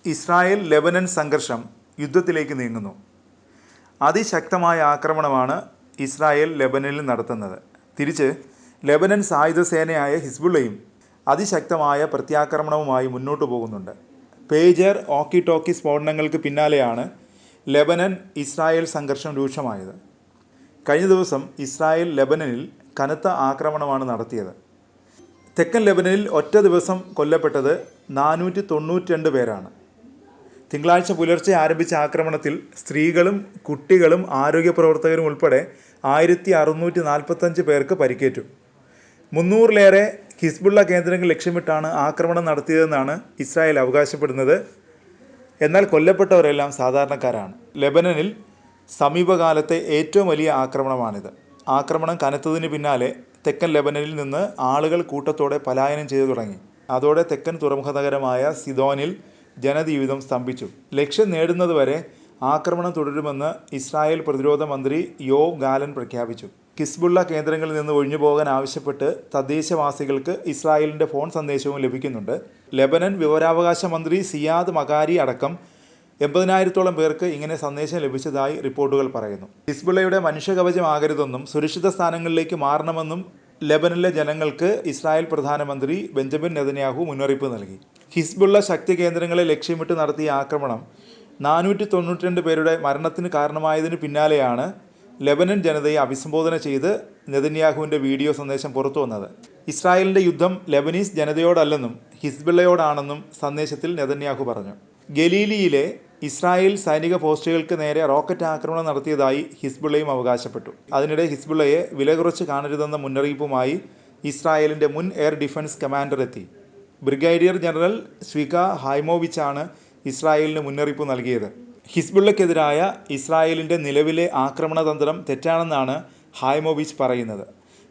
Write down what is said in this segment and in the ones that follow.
Israel Lebanon സംഘർഷം യുദ്ധത്തിലേക്ക് നീങ്ങുന്നു. അതിശക്തമായ ആക്രമണമാണ് ഇസ്രായേൽ ലെബനനിൽ നടത്തുന്നത്. തിരിച്ച് ലെബനൻ സായുധ സേനയായ ഹിസ്ബുള്ളയും അതിശക്തമായ പ്രത്യാക്രമണവുമായി മുന്നോട്ട് പോകുന്നുണ്ട്. പേജർ ഓക്കി ടോക്കി സ്ഫോടനങ്ങൾക്ക് പിന്നാലെയാണ് ലെബനൻ ഇസ്രായേൽ സംഘർഷം രൂക്ഷമായത്. കഴിഞ്ഞ ദിവസം ഇസ്രായേൽ ലെബനനിൽ കനത്ത ആക്രമണമാണ് നടത്തിയത്. തെക്കൻ ലെബനനിൽ ഒറ്റ ദിവസം കൊല്ലപ്പെട്ടത് 492 പേരാണ്. തിങ്കളാഴ്ച പുലർച്ചെ ആരംഭിച്ച ആക്രമണത്തിൽ സ്ത്രീകളും കുട്ടികളും ആരോഗ്യ പ്രവർത്തകരും ഉൾപ്പെടെ 1645 പേർക്ക് പരിക്കേറ്റു. 300-ലേറെ ഹിസ്ബുള്ള കേന്ദ്രങ്ങൾ ലക്ഷ്യമിട്ടാണ് ആക്രമണം നടത്തിയതെന്നാണ് ഇസ്രായേൽ അവകാശപ്പെടുന്നത്. എന്നാൽ കൊല്ലപ്പെട്ടവരെല്ലാം സാധാരണക്കാരാണ്. ലെബനനിൽ സമീപകാലത്തെ ഏറ്റവും വലിയ ആക്രമണമാണിത്. ആക്രമണം കനത്തതിന് പിന്നാലെ തെക്കൻ ലെബനനിൽ നിന്ന് ആളുകൾ കൂട്ടത്തോടെ പലായനം ചെയ്തു തുടങ്ങി. അതോടെ തെക്കൻ തുറമുഖ നഗരമായ സിദോനിൽ ജനജീവിതം സ്തംഭിച്ചു. ലക്ഷ്യം നേടുന്നതുവരെ ആക്രമണം തുടരുമെന്ന് ഇസ്രായേൽ പ്രതിരോധ മന്ത്രി യോവ് ഗാലൻ പ്രഖ്യാപിച്ചു. ഹിസ്ബുള്ള കേന്ദ്രങ്ങളിൽ നിന്ന് ഒഴിഞ്ഞുപോകാൻ ആവശ്യപ്പെട്ട് തദ്ദേശവാസികൾക്ക് ഇസ്രായേലിൻ്റെ ഫോൺ സന്ദേശവും ലഭിക്കുന്നുണ്ട്. ലെബനൻ വിവരാവകാശ മന്ത്രി സിയാദ് മകാരി അടക്കം 80,000-ഓളം പേർക്ക് ഇങ്ങനെ സന്ദേശം ലഭിച്ചതായി റിപ്പോർട്ടുകൾ പറയുന്നു. ഹിസ്ബുള്ളയുടെ മനുഷ്യകവചമാകരുതെന്നും സുരക്ഷിത സ്ഥാനങ്ങളിലേക്ക് മാറണമെന്നും ലെബനനിലെ ജനങ്ങൾക്ക് ഇസ്രായേൽ പ്രധാനമന്ത്രി ബെഞ്ചമിൻ നെതന്യാഹു മുന്നറിയിപ്പ് നൽകി. ഹിസ്ബുള്ള ശക്തി കേന്ദ്രങ്ങളെ ലക്ഷ്യമിട്ട് നടത്തിയ ആക്രമണം 492 പേരുടെ മരണത്തിന് കാരണമായതിനു പിന്നാലെയാണ് ലെബനൻ ജനതയെ അഭിസംബോധന ചെയ്ത് നെതന്യാഹുവിൻ്റെ വീഡിയോ സന്ദേശം പുറത്തു വന്നത്. ഇസ്രായേലിൻ്റെ യുദ്ധം ലെബനീസ് ജനതയോടല്ലെന്നും ഹിസ്ബുള്ളയോടാണെന്നും സന്ദേശത്തിൽ നെതന്യാഹു പറഞ്ഞു. ഗലീലിയിലെ ഇസ്രായേൽ സൈനിക പോസ്റ്റുകൾക്ക് നേരെ റോക്കറ്റ് ആക്രമണം നടത്തിയതായി ഹിസ്ബുള്ളയും അവകാശപ്പെട്ടു. അതിനിടെ ഹിസ്ബുള്ളയെ വില കുറച്ച് കാണരുതെന്ന മുന്നറിയിപ്പുമായി ഇസ്രായേലിൻ്റെ മുൻ എയർ ഡിഫൻസ് കമാൻഡർ എത്തി. ബ്രിഗേഡിയർ ജനറൽ സ്വിക ഹൈമോവിച്ചാണ് ഇസ്രായേലിന് മുന്നറിയിപ്പ് നൽകിയത്. ഹിസ്ബുള്ളയ്ക്കെതിരായ ഇസ്രായേലിൻ്റെ നിലവിലെ ആക്രമണതന്ത്രം തെറ്റാണെന്നാണ് ഹൈമോവിച്ച് പറയുന്നത്.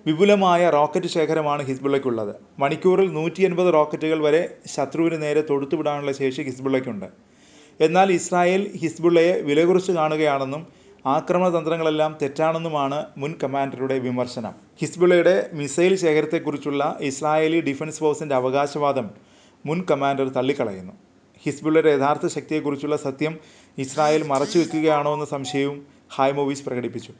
വിപുലമായ റോക്കറ്റ് ശേഖരമാണ് ഹിസ്ബുള്ളയ്ക്കുള്ളത്. മണിക്കൂറിൽ 180 റോക്കറ്റുകൾ വരെ ശത്രുവിന് നേരെ തൊടുത്തുവിടാനുള്ള ശേഷി ഹിസ്ബുള്ളയ്ക്കുണ്ട്. എന്നാൽ ഇസ്രായേൽ ഹിസ്ബുള്ളയെ വില കുറച്ച് കാണുകയാണെന്നും ആക്രമണതന്ത്രങ്ങളെല്ലാം തെറ്റാണെന്നുമാണ് മുൻ കമാൻഡറുടെ വിമർശനം. ഹിസ്ബുള്ളയുടെ മിസൈൽ ശേഖരത്തെക്കുറിച്ചുള്ള ഇസ്രായേലി ഡിഫൻസ് ഫോഴ്സിൻ്റെ അവകാശവാദം മുൻ കമാൻഡർ തള്ളിക്കളയുന്നു. ഹിസ്ബുള്ളയുടെ യഥാർത്ഥ ശക്തിയെക്കുറിച്ചുള്ള സത്യം ഇസ്രായേൽ മറച്ചുവെക്കുകയാണോ എന്ന സംശയവും ഹൈമോവിച്ച് പ്രകടിപ്പിച്ചു.